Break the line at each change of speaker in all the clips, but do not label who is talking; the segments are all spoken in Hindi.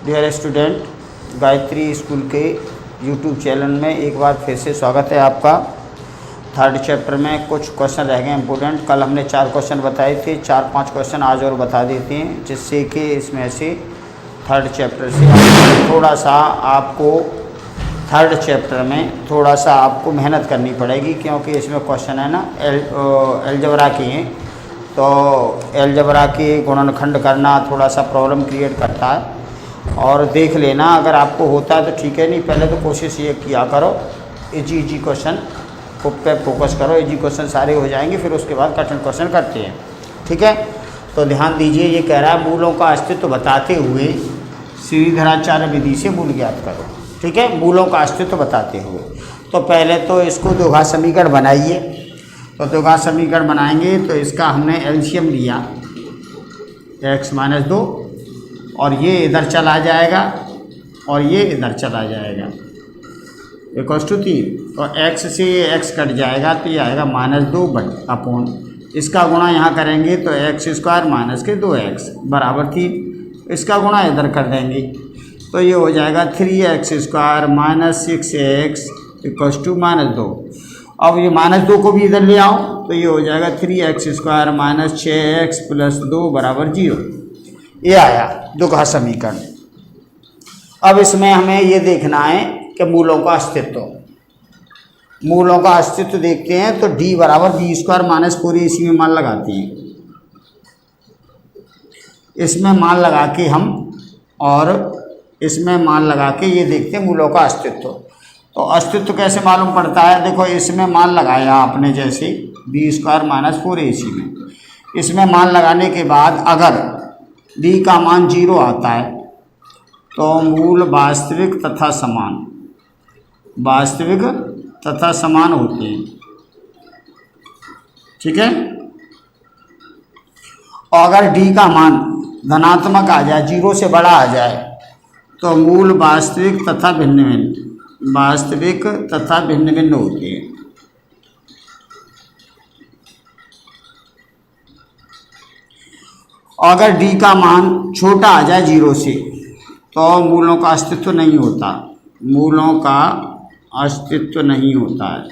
डियर स्टूडेंट, गायत्री स्कूल के यूट्यूब चैनल में एक बार फिर से स्वागत है आपका। थर्ड चैप्टर में कुछ क्वेश्चन रह गए इम्पोर्टेंट। कल हमने 4 क्वेश्चन बताए थे, 4-5 क्वेश्चन आज और बता देते हैं, जिससे कि इसमें से थर्ड चैप्टर से थोड़ा सा आपको थर्ड चैप्टर में थोड़ा सा आपको मेहनत करनी पड़ेगी, क्योंकि इसमें क्वेश्चन है ना अलजेब्रा के हैं, तो अलजेब्रा के गुणनखंड करना थोड़ा सा प्रॉब्लम क्रिएट करता है। और देख लेना, अगर आपको होता है तो ठीक है, नहीं पहले तो कोशिश ये किया करो, इजी क्वेश्चन पे फोकस करो। इजी क्वेश्चन सारे हो जाएंगे, फिर उसके बाद कठिन क्वेश्चन करते हैं, ठीक है। तो ध्यान दीजिए, ये कह रहा है मूलों का अस्तित्व बताते हुए श्रीधराचार्य विधि से मूल ज्ञात करो, ठीक है। मूलों का अस्तित्व बताते हुए तो पहले तो इसको द्विघात समीकरण बनाइए। तो द्विघात समीकरण बनाएंगे तो इसका हमने एलसीएम लिया x-2, और ये इधर चला जाएगा और ये इधर चला जाएगा, =3। तो x से x कट जाएगा तो ये आएगा -2/, इसका गुणा यहाँ करेंगे तो x² - 2x बराबर 3। इसका गुणा इधर कर देंगे तो ये हो जाएगा 3x² - 6x = -2। अब ये -2 को भी इधर ले आओ तो ये हो जाएगा 3x² - 6x + 2 = 0। ये आया द्विघात समीकरण। अब इसमें हमें ये देखना है कि मूलों का अस्तित्व देखते हैं। तो d = b² - 4ac में मान लगाते हैं, इसमें मान लगा के हम, और इसमें मान लगा के ये देखते हैं मूलों का अस्तित्व। तो अस्तित्व कैसे मालूम पड़ता है? देखो, इसमें मान लगाया आपने, जैसे b² - 4ac में, इसमें मान लगाने के बाद अगर d का मान 0 आता है तो मूल वास्तविक तथा समान होते हैं, ठीक है। और अगर d का मान धनात्मक आ जाए, 0 से बड़ा आ जाए, तो मूल वास्तविक तथा भिन्न होते हैं। अगर d का मान छोटा आ जाए 0 से, तो मूलों का अस्तित्व नहीं होता है।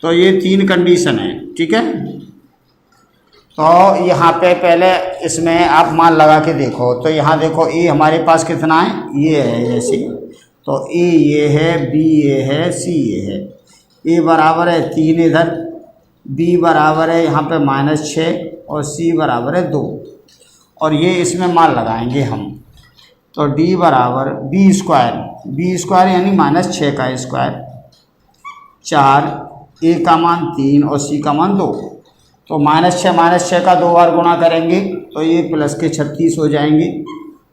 तो ये 3 कंडीशन है, ठीक है। तो यहाँ पे पहले इसमें आप मान लगा के देखो। तो यहाँ देखो, ए हमारे पास कितना है, ये है जैसे, तो ए ये है, बी ये है, सी ये है। ए बराबर है 3 इधर, बी बराबर है यहाँ पे -6 और सी बराबर है 2, और ये इसमें मान लगाएंगे हम। तो d बराबर b² यानी -6 का स्क्वायर, 4, a का मान 3 और c का मान 2। तो -6 का 2 बार गुणा करेंगे तो ये प्लस के 36 हो जाएंगे,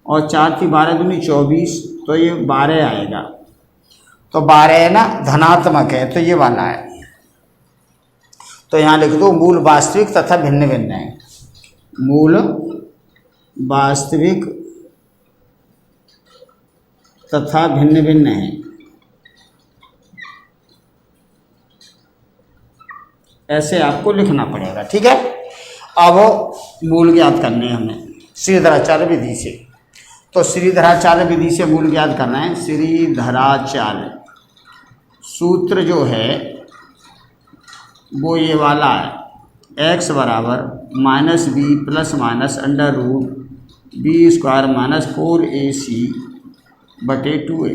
और 4 × 12 = 24, तो ये 12 आएगा। तो 12 है ना, धनात्मक है, तो ये वाला है। तो यहाँ लिख दो, मूल वास्तविक तथा भिन्न है। मूल वास्तविक तथा भिन्न है, ऐसे आपको लिखना पड़ेगा, ठीक है। अब मूल ज्ञात करने हैं हमें श्रीधराचार्य विधि से। तो श्रीधराचार्य विधि से मूल ज्ञात करना है। श्रीधराचार्य सूत्र जो है वो ये वाला है, x = -b ± √b² - 4ac/2a।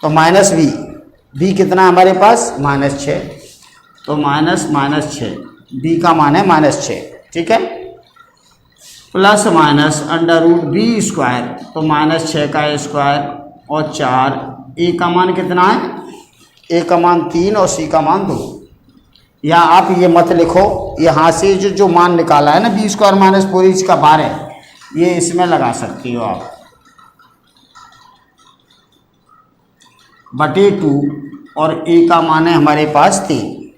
तो b कितना हमारे पास, -6, तो -6, b का मान है -6, ठीक है, प्लस माइनस √b², तो -6 का स्क्वायर, और 4, a का मान कितना है, a का मान 3 और c का मान 2। या आप ये मत लिखो, यहाँ से जो मान निकाला है ना b² - 4ac का 12, ये इसमें लगा सकती हो आप, /2, और a का मान है हमारे पास 3,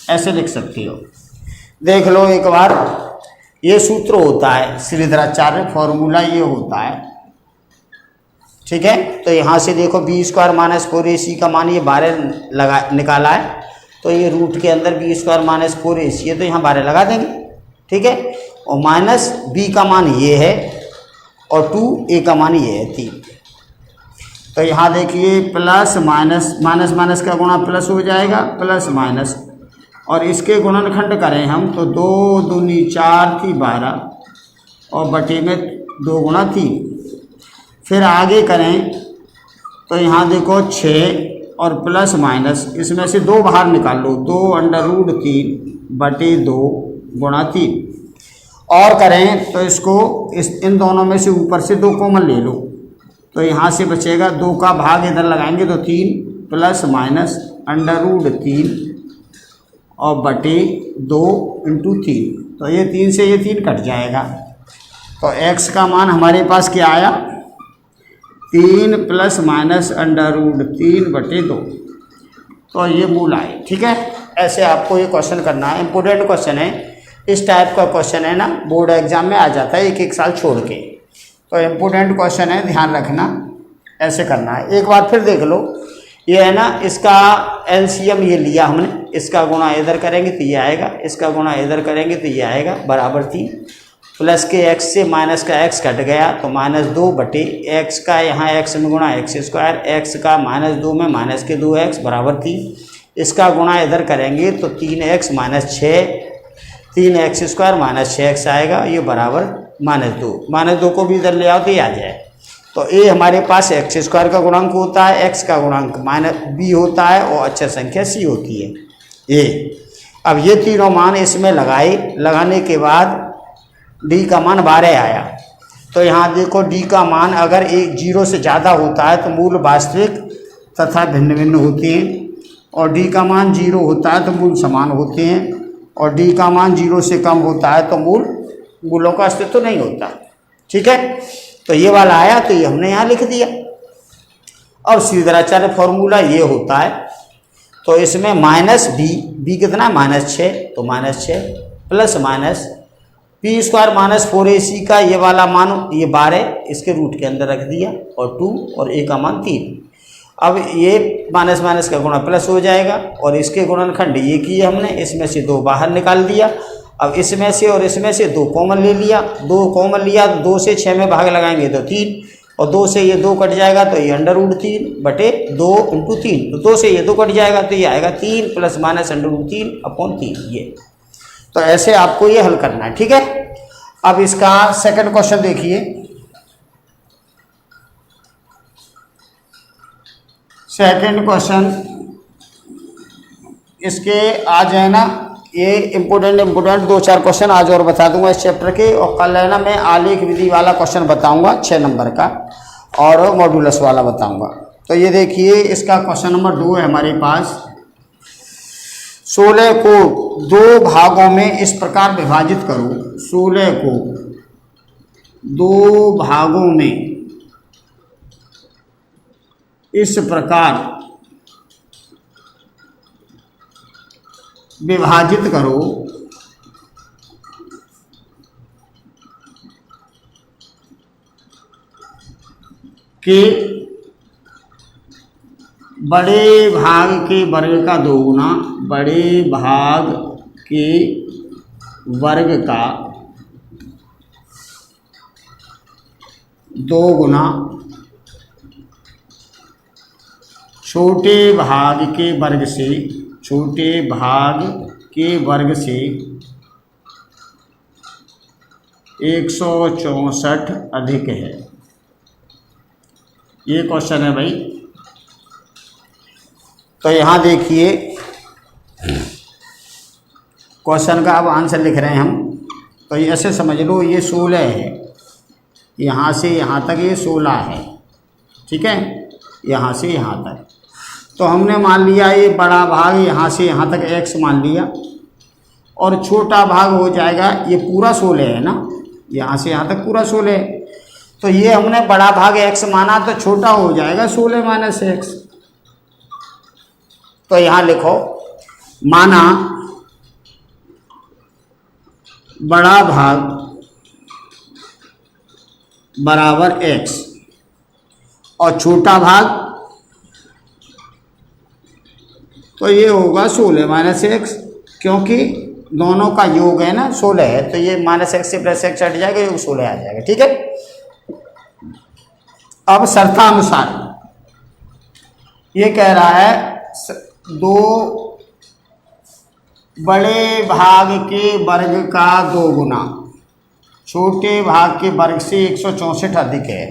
ऐसे लिख सकती हो। देख लो एक बार, ये सूत्र होता है श्रीधराचार्य, फॉर्मूला ये होता है, ठीक है। तो यहाँ से देखो b² - 4ac का मान ये 12 निकाला है, तो ये रूट के अंदर b² - 4ac है, तो यहाँ 12 लगा देंगे, ठीक है। और माइनस बी का मान ये है और 2 ए का मान ये है 3। तो यहाँ देखिए प्लस माइनस माइनस माइनस का गुणा प्लस हो जाएगा, प्लस माइनस, और इसके गुणनखंड करें हम तो 2 दूनी 4 थी 12 और बटे में 2 गुणा 3। फिर आगे करें तो यहाँ देखो 6 और प्लस माइनस, इसमें से 2 बाहर निकाल लो, 2√3 बटे 2 गुणा 3। और करें तो इसको इन दोनों में से ऊपर से 2 कॉमन ले लो, तो यहाँ से बचेगा 2 का भाग इधर लगाएंगे तो 3 प्लस माइनस √3 और बटे 2 × 3, तो ये 3 से ये 3 कट जाएगा। तो x का मान हमारे पास क्या आया, 3 प्लस माइनस √3 बटे 2, तो ये मूल आए। ठीक है, ऐसे आपको ये क्वेश्चन करना है, इम्पोर्टेंट क्वेश्चन है। इस टाइप का क्वेश्चन है ना, बोर्ड एग्जाम में आ जाता है एक साल छोड़ के, तो इम्पोर्टेंट क्वेश्चन है, ध्यान रखना, ऐसे करना है। एक बार फिर देख लो, ये है ना, इसका एलसीएम ये लिया हमने, इसका गुणा इधर करेंगे तो ये आएगा, इसका गुणा इधर करेंगे तो ये आएगा, बराबर 3, प्लस के x से माइनस का x कट गया तो -2 बटे x का यहाँ x में गुणा x², x का -2 में माइनस के 2x बराबर 3, इसका गुणा इधर करेंगे तो 3x - 6, 3x² माइनस 6x आएगा, ये बराबर -2 -2 को भी इधर ले आओ तो ये आ जाए। तो ए हमारे पास x² का गुणांक होता है, x का गुणांक -b होता है और अक्षर संख्या c होती है ए। अब ये तीनों मान इसमें लगाए, लगाने के बाद d का मान 12 आया। तो यहाँ देखो d का मान अगर 0 से ज़्यादा होता है तो मूल वास्तविक तथा भिन्न भिन्न होते हैं, और d का मान 0 होता है तो मूल समान होते हैं, और d का मान 0 से कम होता है तो मूलों का अस्तित्व नहीं होता। ठीक है, तो ये वाला आया तो ये हमने यहाँ लिख दिया। और श्रीधराचार्य फॉर्मूला ये होता है, तो इसमें -b कितना -6, तो -6 प्लस माइनस p² -4ac का ये वाला मान ये 12 इसके रूट के अंदर रख दिया, और 2 और a का मान 3। अब ये माइनस माइनस का गुणा प्लस हो जाएगा, और इसके गुणनखंड ये किए हमने, इसमें से 2 बाहर निकाल दिया। अब इसमें से और इसमें से 2 कॉमन ले लिया, 2 कॉमन लिया तो 2 से 6 में भाग लगाएंगे तो 3, और 2 से ये 2 कट जाएगा तो ये √3 बटे 2 × 3, तो 2 से ये 2 कट जाएगा तो ये आएगा 3 प्लस माइनस √3/3 ये। तो ऐसे आपको ये हल करना है। ठीक है, अब इसका सेकंड क्वेश्चन देखिए। सेकंड क्वेश्चन इसके आज है ना, ये इम्पोर्टेंट 2-4 क्वेश्चन आज और बता दूंगा इस चैप्टर के, और कल है ना मैं आलेख विधि वाला क्वेश्चन बताऊंगा 6 नंबर का, और मॉड्यूलस वाला बताऊंगा। तो ये देखिए, इसका क्वेश्चन नंबर 2 है हमारे पास। 16 को 2 भागों में इस प्रकार विभाजित करो, 16 को 2 भागों में इस प्रकार विभाजित करो कि बड़े भाग के वर्ग का 2 गुना, बड़े भाग के वर्ग का 2 गुना छोटे भाग के वर्ग से, छोटे भाग के वर्ग से 164 अधिक है। ये क्वेश्चन है भाई। तो यहाँ देखिए, क्वेश्चन का अब आंसर लिख रहे हैं हम। तो ये ऐसे समझ लो, ये 16 है, यहाँ से यहाँ तक ये 16 है, ठीक है, यहाँ से यहाँ तक। तो हमने मान लिया ये बड़ा भाग यहाँ से यहाँ तक x मान लिया, और छोटा भाग हो जाएगा, ये पूरा 16 है ना, यहाँ से यहाँ तक पूरा 16 है। तो ये हमने बड़ा भाग x माना, तो छोटा हो जाएगा 16 - x। तो यहाँ लिखो, माना बड़ा भाग बराबर x और छोटा भाग, तो ये होगा 16 - x, क्योंकि दोनों का योग है ना 16 है, तो ये -x से +x हट जाएगा, योग 16 आ जाएगा। ठीक है। अब शर्तानुसार ये कह रहा है दो बड़े भाग के वर्ग का 2 गुना छोटे भाग के वर्ग से 164 अधिक है।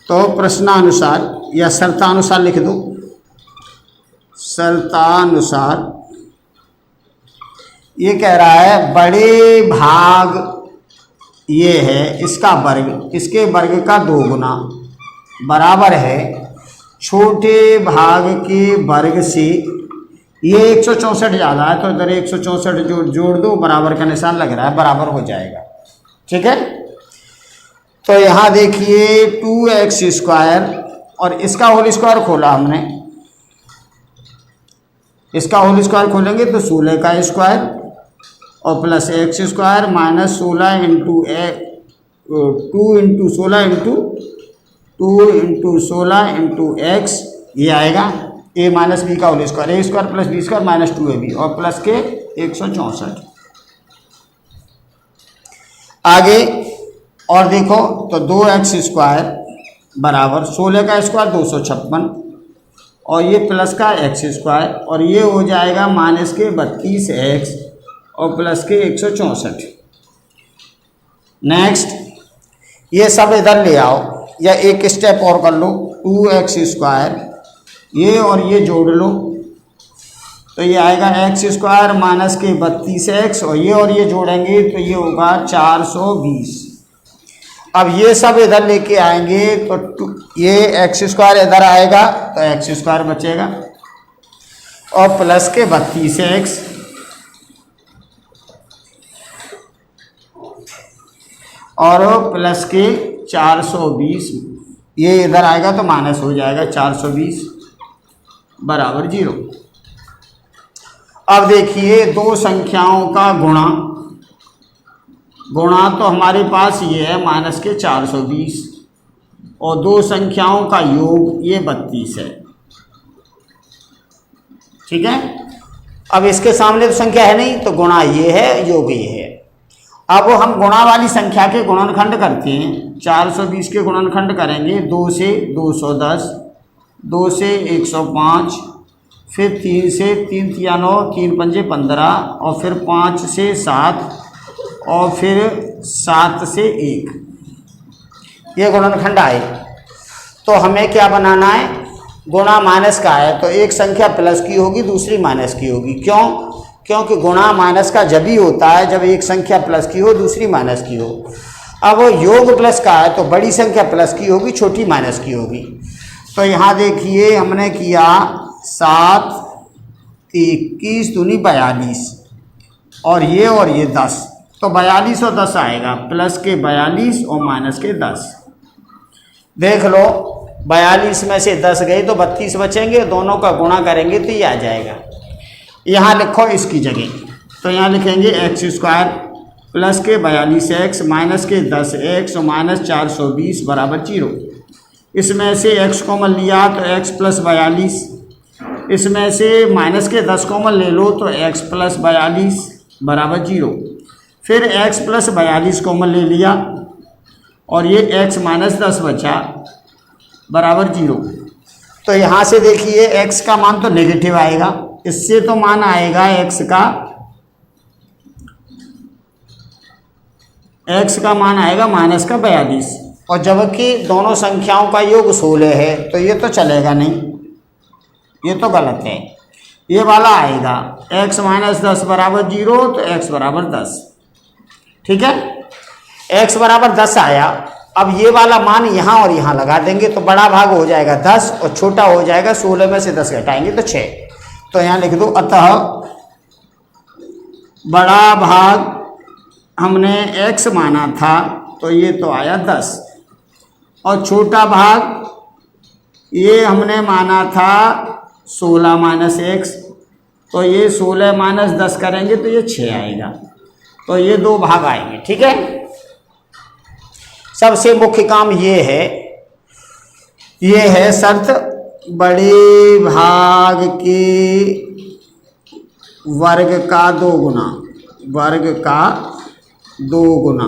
तो प्रश्नानुसार या शर्तानुसार लिख दो। शर्तानुसार ये कह रहा है बड़े भाग ये है, इसका वर्ग, इसके वर्ग का 2 गुना बराबर है छोटे भाग के वर्ग से, ये 164 ज़्यादा है तो इधर 164 जोड़ दो, बराबर का निशान लग रहा है, बराबर हो जाएगा। ठीक है। तो यहाँ देखिए 2x² और इसका होल स्क्वायर खोला हमने, इसका होल स्क्वायर खोलेंगे तो 16 का स्क्वायर और plus x² minus 16 into 2 into 16 into x, ये आएगा a माइनस बी का whole square, a square plus B square minus 2ab और प्लस के 164। आगे और देखो तो 2x² बराबर 16 का स्क्वायर 256 और ये प्लस का x² और ये हो जाएगा माइनस के 32x और प्लस के 164। नेक्स्ट ये सब इधर ले आओ या एक स्टेप और कर लो, 2x² ये और ये जोड़ लो तो ये आएगा x² माइनस के 32x और ये जोड़ेंगे तो ये होगा 420। अब ये सब इधर लेके आएंगे तो ये x² इधर आएगा तो x² बचेगा और प्लस के 32x और प्लस के 420, ये इधर आएगा तो माइनस हो जाएगा 420 बराबर 0। अब देखिए दो संख्याओं का गुणा तो हमारे पास ये है माइनस के 420 और दो संख्याओं का योग ये 32 है। ठीक है। अब इसके सामने तो संख्या है नहीं तो गुणा ये है, योग ये है। अब हम गुणा वाली संख्या के गुणनखंड करते हैं। 420 के गुणनखंड करेंगे 2 से 210, 2 से 105, फिर 3 से 3 तिया 9, 3 पंजे 15 और फिर 5 से 7 और फिर 7 से 1, ये गुणनखंड आए। तो हमें क्या बनाना है, गुणा माइनस का है तो एक संख्या प्लस की होगी दूसरी माइनस की होगी। क्यों? क्योंकि गुणा माइनस का जब ही होता है जब एक संख्या प्लस की हो दूसरी माइनस की हो। अब योग प्लस का है तो बड़ी संख्या प्लस की होगी छोटी माइनस की होगी। तो यहाँ देखिए हमने किया 7 21 दूनी 42 और ये 10, तो 42 और 10 आएगा, प्लस के 42 और माइनस के 10। देख लो 42 में से 10 गए तो 32 बचेंगे, दोनों का गुणा करेंगे तो ये आ जाएगा। यहाँ लिखो इसकी जगह, तो यहाँ लिखेंगे x² प्लस के 42x माइनस के 10x और माइनस 420 बराबर 0। इसमें से x कॉमन लिया तो x प्लस 42, इसमें से माइनस के 10 कॉमन ले लो तो x प्लस 42 बराबर 0। फिर x प्लस 42 कॉमन ले लिया और ये x माइनस 10 बचा बराबर 0। तो यहाँ से देखिए x का मान तो नेगेटिव आएगा, इससे तो मान आएगा x का मान आएगा माइनस का 42 और जबकि दोनों संख्याओं का योग 16 है तो ये तो चलेगा नहीं, ये तो गलत है। ये वाला आएगा x माइनस 10 बराबर 0 तो x बराबर 10। ठीक है, x बराबर 10 आया। अब ये वाला मान यहाँ और यहाँ लगा देंगे तो बड़ा भाग हो जाएगा 10 और छोटा हो जाएगा 16 में से 10 घटाएंगे तो 6। तो यहाँ लिख दो अतः बड़ा भाग हमने x माना था तो ये तो आया 10 और छोटा भाग ये हमने माना था 16 माइनस x, तो ये 16 माइनस 10 करेंगे तो ये 6 आएगा। तो ये 2 भाग आएंगे। ठीक है, सबसे मुख्य काम ये है शर्त, बड़े भाग के वर्ग का 2 गुना, वर्ग का 2 गुना।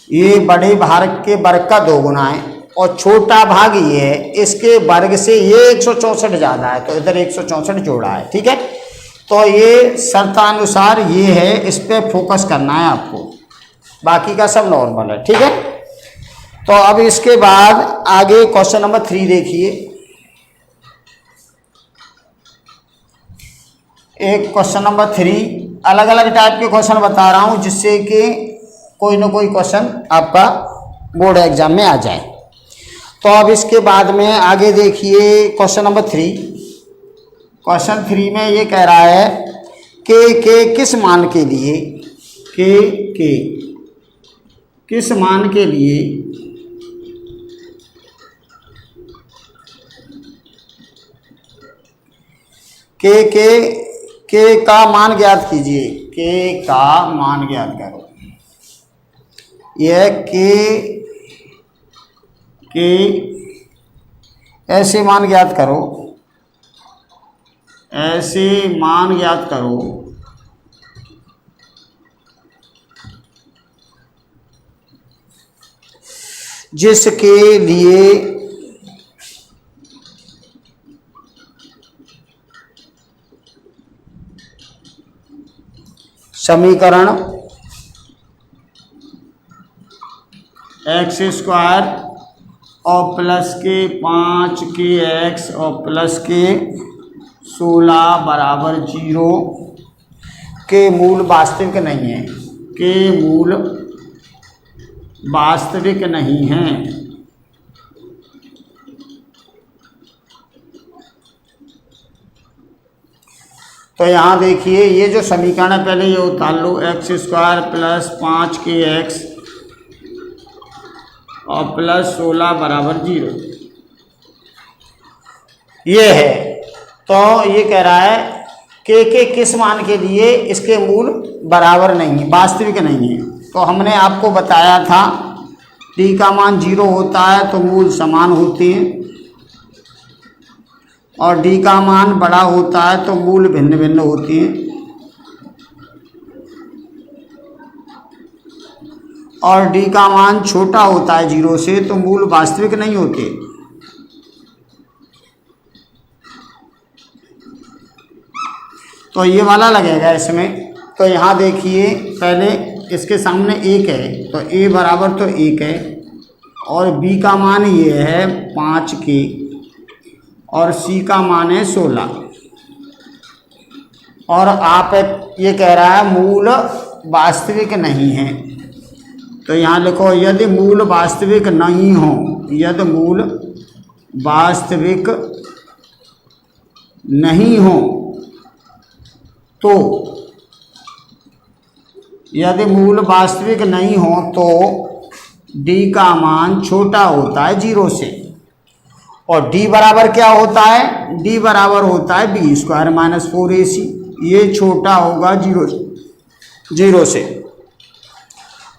ये बड़े भाग के वर्ग का 2 गुना है और छोटा भाग ये है, इसके वर्ग से ये 164 ज़्यादा है तो इधर 164 जोड़ा है। ठीक है, तो ये शर्तानुसार ये है, इस पे फोकस करना है आपको, बाकी का सब नॉर्मल है। ठीक है, तो अब इसके बाद आगे क्वेश्चन नंबर 3 देखिए। एक क्वेश्चन नंबर 3, अलग अलग टाइप के क्वेश्चन बता रहा हूं जिससे कि कोई ना कोई क्वेश्चन आपका बोर्ड एग्जाम में आ जाए। तो अब इसके बाद में आगे देखिए क्वेश्चन नंबर 3। क्वेश्चन 3 में ये कह रहा है के किस मान के लिए, के किस मान के लिए के का मान ज्ञात कीजिए, के का मान ज्ञात करो। यह के ऐसे मान ज्ञात करो, ऐसे मान ज्ञात करो जिसके लिए समीकरण एक्स स्क्वायर और प्लस के 5 के एक्स और प्लस के 16 बराबर 0 के मूल वास्तविक नहीं है, के मूल वास्तविक नहीं हैं। तो यहाँ देखिए ये जो समीकरण है पहले ये उतार लो, एक्स स्क्वायर प्लस 5 के एक्स और प्लस 16 बराबर 0 ये है। तो ये कह रहा है के किस मान के लिए इसके मूल बराबर नहीं, वास्तविक नहीं है। तो हमने आपको बताया था डी का मान 0 होता है तो मूल समान होते हैं और डी का मान बड़ा होता है तो मूल भिन्न भिन्न होती हैं और डी का मान छोटा होता है 0 से तो मूल वास्तविक नहीं होते। तो ये वाला लगेगा इसमें। तो यहाँ देखिए पहले इसके सामने 1 है तो a बराबर तो 1 है और b का मान ये है 5 के और c का मान है 16 और आप ये कह रहा है मूल वास्तविक नहीं है। तो यहाँ लिखो यदि मूल वास्तविक नहीं हो, यदि मूल वास्तविक नहीं हो तो, यदि मूल वास्तविक नहीं हो तो d का मान छोटा होता है 0 से और d बराबर क्या होता है, d बराबर होता है b स्क्वायर माइनस 4ac, ये छोटा होगा 0 से।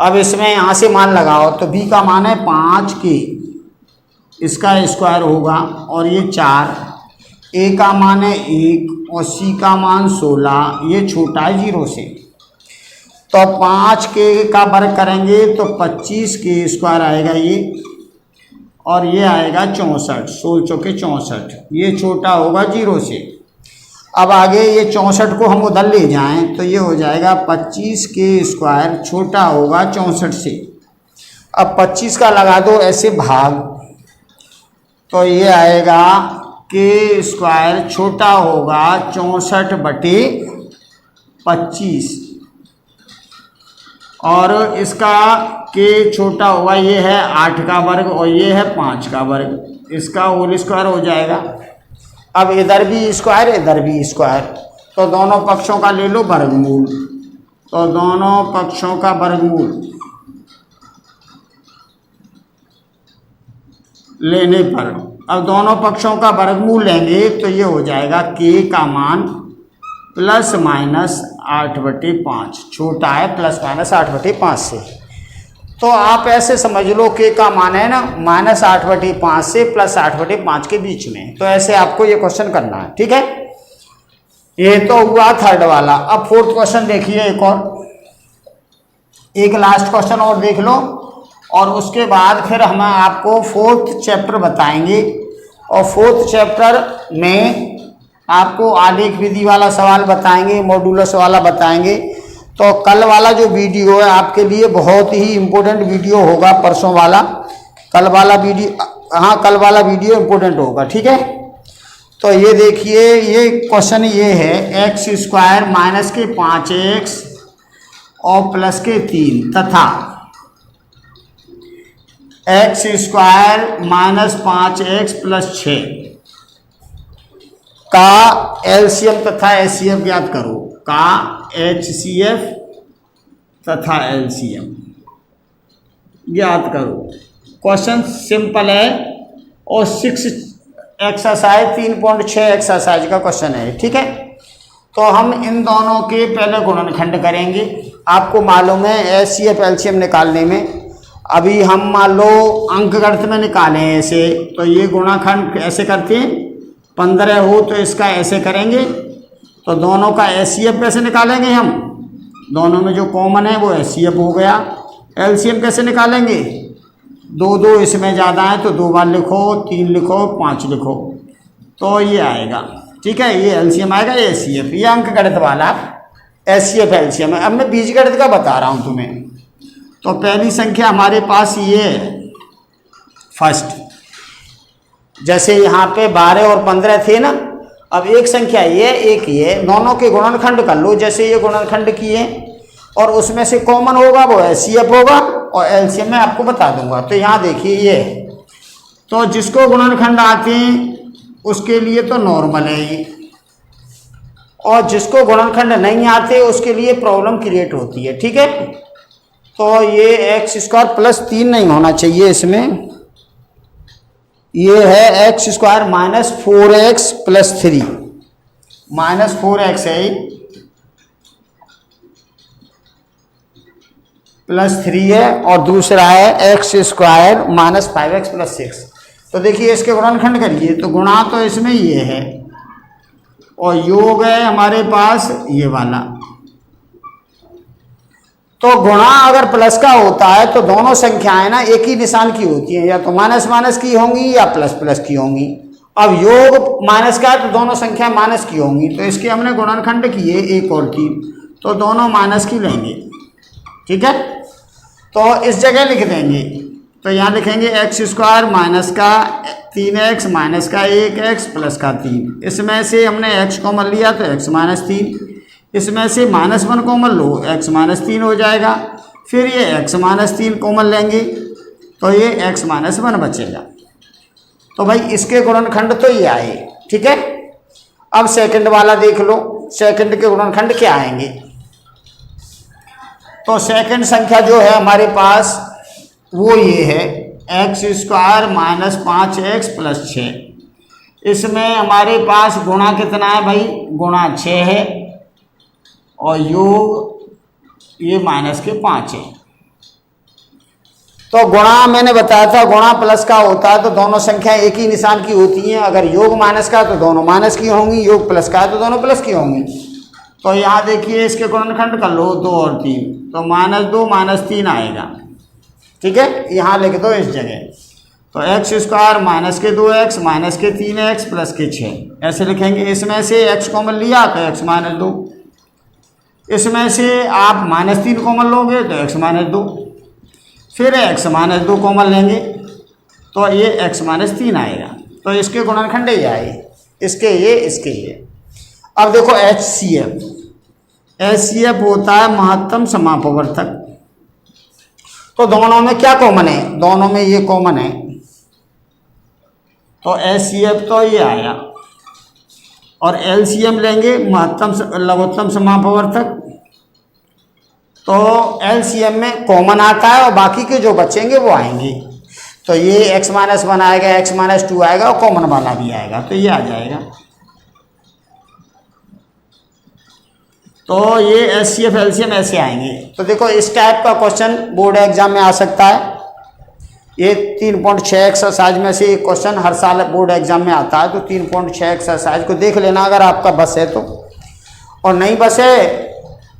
अब इसमें यहाँ से मान लगाओ तो b का मान है 5 के, इसका स्क्वायर होगा और ये 4, a का मान है 1 और c का मान 16, ये छोटा है 0 से। तो 5 के का वर्ग करेंगे तो 25 के स्क्वायर आएगा ये और ये आएगा 64, 16 चौके 64, ये छोटा होगा 0 से। अब आगे ये 64 को हम उधर ले जाएं तो ये हो जाएगा 25 के स्क्वायर छोटा होगा 64 से। अब 25 का लगा दो ऐसे भाग तो ये आएगा के स्क्वायर छोटा होगा 64/25 और इसका के छोटा होगा, ये है 8 का वर्ग और ये है 5 का वर्ग, इसका होल स्क्वायर हो जाएगा। अब इधर भी स्क्वायर इधर भी स्क्वायर तो दोनों पक्षों का ले लो वर्गमूल, तो दोनों पक्षों का वर्गमूल लेने पर अब दोनों पक्षों का वर्गमूल लेंगे तो ये हो जाएगा के का मान प्लस माइनस 8/5, छोटा है प्लस माइनस 8/5 से। तो आप ऐसे समझ लो के का मान है ना -8/5 से +8/5 के बीच में। तो ऐसे आपको ये क्वेश्चन करना है, ठीक है। ये तो हुआ थर्ड वाला। अब फोर्थ क्वेश्चन देखिए, एक लास्ट क्वेश्चन और देख लो, और उसके बाद फिर हम आपको फोर्थ चैप्टर बताएंगे। और फोर्थ चैप्टर में आपको आलेख विधि वाला सवाल बताएंगे, मॉड्यूलस वाला बताएंगे। तो कल वाला जो वीडियो है आपके लिए बहुत ही इम्पोर्टेंट वीडियो होगा, परसों वाला। कल वाला वीडियो इम्पोर्टेंट होगा, ठीक है। तो ये देखिए, ये क्वेश्चन ये है x² - 5x और +3 तथा x² - 5x + 6 का एलसीएम तथा एचसीएफ ज्ञात करो। का एचसीएफ तथा एलसीएम ज्ञात करो। क्वेश्चन सिंपल है और 6 एक्सरसाइज 3.6 एक्सरसाइज का क्वेश्चन है, ठीक है। तो हम इन दोनों के पहले गुणनखंड करेंगे। आपको मालूम है एचसीएफ एलसीएम निकालने में, अभी हम मान लो अंकगणित में निकालें ऐसे, तो ये गुणनखंड ऐसे करते हैं। 15 हो तो इसका ऐसे करेंगे, तो दोनों का एचसीएफ कैसे निकालेंगे हम? दोनों में जो कॉमन है वो एचसीएफ हो गया। एलसीएम कैसे निकालेंगे? 2 इसमें ज़्यादा है तो 2 बार लिखो, 3 लिखो, 5 लिखो, तो ये आएगा, ठीक है। ये एलसीएम आएगा, ये एचसीएफ। ये अंकगणित वाला एचसीएफ एलसीएम है। अब मैं बीजगणित का बता रहा हूँ तुम्हें। तो पहली संख्या हमारे पास ये है फर्स्ट, जैसे यहाँ पे 12 और 15 थे ना। अब एक संख्या ये, एक ये, दोनों के गुणनखंड कर लो। जैसे ये गुणनखंड किए और उसमें से कॉमन होगा वो एचसीएफ होगा, और एलसीएम मैं आपको बता दूंगा। तो यहाँ देखिए ये, तो जिसको गुणनखंड आते हैं उसके लिए तो नॉर्मल है ये, और जिसको गुणनखंड नहीं आते उसके लिए प्रॉब्लम क्रिएट होती है, ठीक है। तो ये x² +3 नहीं होना चाहिए इसमें, ये है x² - 4x + 3, -4x है +3 है, और दूसरा है x² - 5x + 6। तो देखिए इसके गुणनखंड करिए, तो गुणा तो इसमें ये है और योग है हमारे पास ये वाला। तो गुणा अगर प्लस का होता है तो दोनों संख्याएं ना एक ही निशान की होती हैं, या तो माइनस माइनस की होंगी या प्लस प्लस की होंगी। अब योग माइनस का है तो दोनों संख्या माइनस की होंगी। तो इसके हमने गुणनखंड किए 1 और 3, तो दोनों माइनस की लेंगे, ठीक है। तो इस जगह लिख देंगे, तो यहाँ लिखेंगे x² - 3x - 1x +3। इसमें से हमने x कॉमन लिया तो x - 3, इसमें से -1 कॉमन लो, x - 3 हो जाएगा। फिर ये x - 3 कॉमन लेंगे तो ये x - 1 बचेगा। तो भाई इसके गुणनखंड तो ये आए, ठीक है। अब सेकंड वाला देख लो, सेकंड के गुणनखंड क्या आएंगे। तो सेकंड संख्या जो है हमारे पास वो ये है x² - 5x + 6। इसमें हमारे पास गुणा कितना है भाई? गुणा 6 है, और योग ये -5 है। तो गुणा मैंने बताया था, गुणा प्लस का होता है तो दोनों संख्या एक ही निशान की होती हैं। अगर योग माइनस का तो दोनों माइनस की होंगी, योग प्लस का है तो दोनों प्लस की होंगी। तो यहाँ देखिए इसके गुणनखंड कर लो 2 और 3, तो -2 - 3 आएगा, ठीक है। यहाँ लिख दो इस जगह, तो x² - 2x - 3x + 6 ऐसे लिखेंगे। इसमें से x कॉमन लिया तो x - 2, इसमें से आप -3 कॉमन लोगे तो x - 2, फिर x - 2 कॉमन लेंगे तो ये x - 3 आएगा। तो इसके गुणनखंड ये आए, इसके ये। अब देखो HCF होता है महत्तम समापवर्तक। तो दोनों में क्या कॉमन है? दोनों में ये कॉमन है, तो HCF तो ये आया। और LCM लेंगे महत्तम लघुत्तम समापवर्तक, तो LCM में कॉमन आता है और बाकी के जो बचेंगे वो आएंगे। तो ये x - 1 आएगा, x - 2 आएगा और कॉमन वाला भी आएगा, तो ये आ जाएगा। तो ये HCF LCM ऐसे आएंगे। तो देखो इस टाइप का क्वेश्चन बोर्ड एग्जाम में आ सकता है। ये 3.6 एक्सरसाइज में से एक क्वेश्चन हर साल बोर्ड एग्जाम में आता है। तो 3.6 एक्सरसाइज को देख लेना अगर आपका बस है तो, और नहीं बस है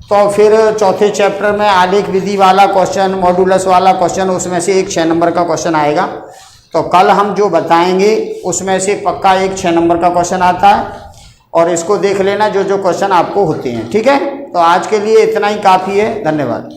तो फिर चौथे चैप्टर में आलेख विधि वाला क्वेश्चन, मॉडुलस वाला क्वेश्चन, उसमें से एक 6 नंबर का क्वेश्चन आएगा। तो कल हम जो बताएंगे उसमें से पक्का एक 6 नंबर का क्वेश्चन आता है, और इसको देख लेना जो जो क्वेश्चन आपको होते हैं। ठीक है, तो आज के लिए इतना ही काफ़ी है। धन्यवाद।